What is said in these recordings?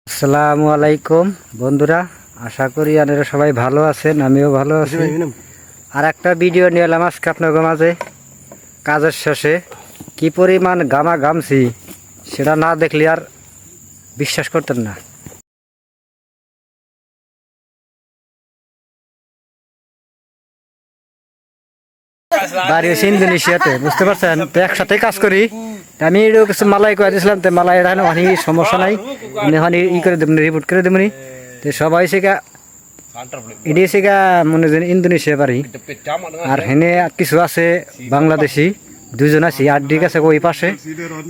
আসসালামু আলাইকুম বন্ধুরা, আশা করি আপনারা সবাই ভালো আছেন। আমিও ভালো আছি। আর একটা ভিডিও নিয়ে এলাম আজকে আপনাদের মাঝে। কাজের শেষে কি পরিমাণ ঘামছি সেটা না দেখলে আর বিশ্বাস করতেন না। বাড়ি হচ্ছে ইন্দোনেশিয়াতে, বুঝতে পারছেন। তো একসাথে কাজ করি। আমি কিছু মালাই করে দিয়েছিলাম, তো মালাই অনেক সমস্যা নাই, ই করে দেবনি, রিপোর্ট করে দেবনি। তো সবাই সেগা এটি সেগা মনে করেন ইন্দোনেশিয়া বাড়ি। আর হেনে কিছু আছে বাংলাদেশি, দুজন আছি, আড্ডিক আছে ওই পাশে।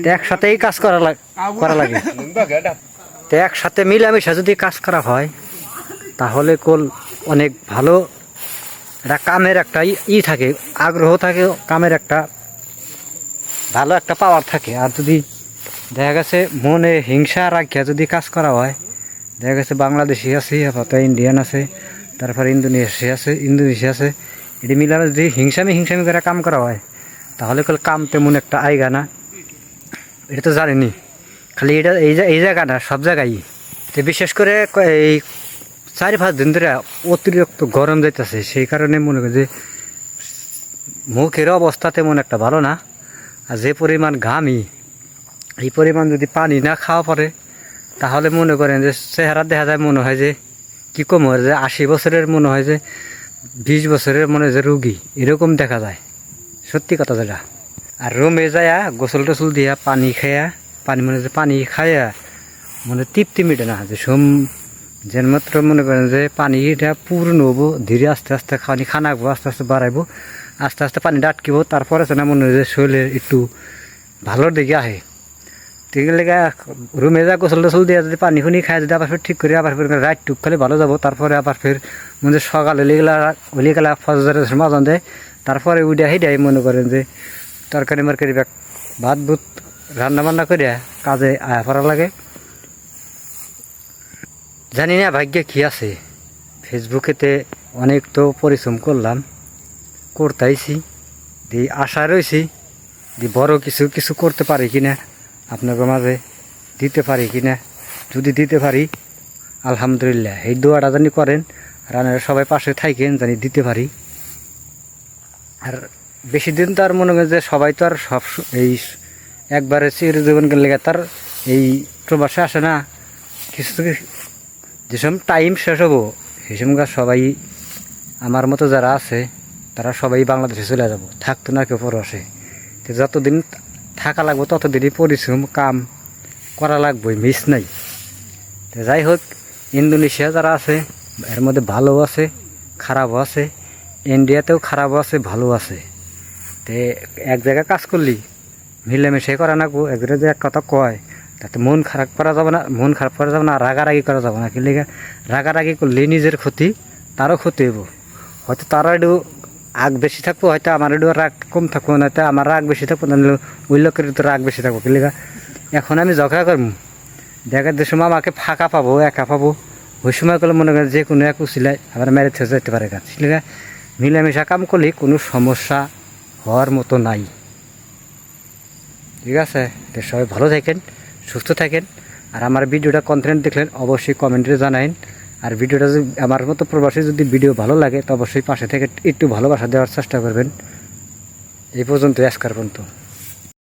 তো একসাথেই কাজ করা লাগে। তো একসাথে মিলামিশা যদি কাজ করা হয় তাহলে অনেক ভালো একটা কামের একটা থাকে, আগ্রহ থাকে, কামের একটা ভালো একটা পাওয়ার থাকে। আর যদি দেখা গেছে মনে হিংসা রাখিয়া যদি কাজ করা হয়, দেখা গেছে বাংলাদেশি আছে, আপাতত ইন্ডিয়ান আছে, তারপরে ইন্দোনেশিয়া আছে, এটি মিলানো যদি হিংসামি করে কাম করা হয় তাহলে কাম তেমন একটা আইগা না। এটা তো জানেনি, খালি এটা এই জায়গা না, সব জায়গায়। তো বিশেষ করে এই 4-5 দিন ধরে অতিরিক্ত গরম যাইতেছে, সেই কারণে মনে করি যে মুখের অবস্থা তেমন একটা ভালো না। আর যে পরিমাণ ঘামি, এই পরিমাণ যদি পানি না খাওয়া পড়ে তাহলে মনে করেন যে চেহারা দেখা যায় মনে হয় যে কী কম হয়, যে 80 বছরের মনে হয় যে 20 বছরের মনে হয় যে রুগী, এরকম দেখা যায়। সত্যি কথা যেটা। আর রুমে যায়া গোসল টোসল দিয়া পানি খায়া মনে তৃপ্তি মিটে না, যে যেন মাত্র মনে করেন যে পানিটা পূর্ণ হবো, ধীরে আস্তে আস্তে খানা আঁকবো, আস্তে আস্তে বাড়াইবো, আস্তে আস্তে পানিটা আটকিব, তারপরে না মনে হয় যে শরীরের একটু ভালোর দিকে আহে। ঠিক লেগে রুমে যা গোসল টোসল দিয়ে যদি পানি খায়, যদি আবার ফের ঠিক করে আবার ফের রাত টুক খালি ভালো যাবো। তারপরে আবার ফের মনে সকালে লিগেলা ফজরের মাজন দেয়, তারপরে উইডা হিডাই মনে করেন যে তরকারি মারকারি ভাত ভুত রান্না বান্না করিয়া কাজে আয়া পড়া লাগে। জানি না ভাগ্যে কী আছে। ফেসবুকেতে অনেক তো পরিশ্রম করতেছি, দিয়ে আশা রয়েছি যে বড় কিছু করতে পারি কিনা, আপনাদের মাঝে দিতে পারি কিনা। যদি দিতে পারি আলহামদুলিল্লাহ, এই দোয়াটা জানি করেন, রান্নার সবাই পাশে থাকেন, জানি দিতে পারি। আর বেশি দিন তো আর মনে করেন যে সবাই তো আর সব এই একবারে চিরজীবন লেগে তার এই প্রবাসে আসে না। কিছু যেসব টাইম শেষ হবো সেই সময় সবাই আমার মতো যারা আছে তারা সবাই বাংলাদেশে চলে যাব, থাকতো না কেউ প্রবাসে। তো যতদিন থাকা লাগবো ততদিনই পরিশ্রম কাম করা লাগবে, মিস নাই। তো যাই হোক, ইন্দোনেশিয়া যারা আছে এর মধ্যে ভালো আছে, খারাপও আছে, ইন্ডিয়াতেও খারাপও আছে, ভালো আছে। তো এক জায়গায় কাজ করলি মিলেমিশে করা লাগবো। একজনে যে এক কথা কয় তাতে মন খারাপ করা যাবে না, রাগারাগি করা যাবে না। কিন্তু রাগারাগি করলে নিজের ক্ষতি, তারও ক্ষতি হইব। হয়তো তারা একটু আগ বেশি থাকবো, হয়তো আমার একটু রাগ কম থাকবো, নয়তো আমার রাগ বেশি থাকবো, তাহলে ওই লোকের তো রাগ বেশি থাকবো। কিন্তু এখন আমি ঝগড়া করবো, দেখার যে সময় আমাকে ফাঁকা পাবো, একা পাবো, ওই সময় করলে মনে করেন যে কোনো এক উচিলায় আবার মেরে থেকে যেতে পারে কাজ। মিলামিশা কাম করলে কোনো সমস্যা হওয়ার মতো নাই। ঠিক আছে, তো সবাই ভালো থাকেন, সুস্থ থাকেন। আর আমার ভিডিওটা কন্টেন্ট দেখলেন অবশ্যই কমেন্টে জানাইন। আর ভিডিওটা যদি আমার মতো প্রবাসী যদি ভিডিও ভালো লাগে তো অবশ্যই পাশে থেকে একটু ভালোবাসা দেওয়ার চেষ্টা করবেন। এই পর্যন্ত আজকের পর্যন্ত।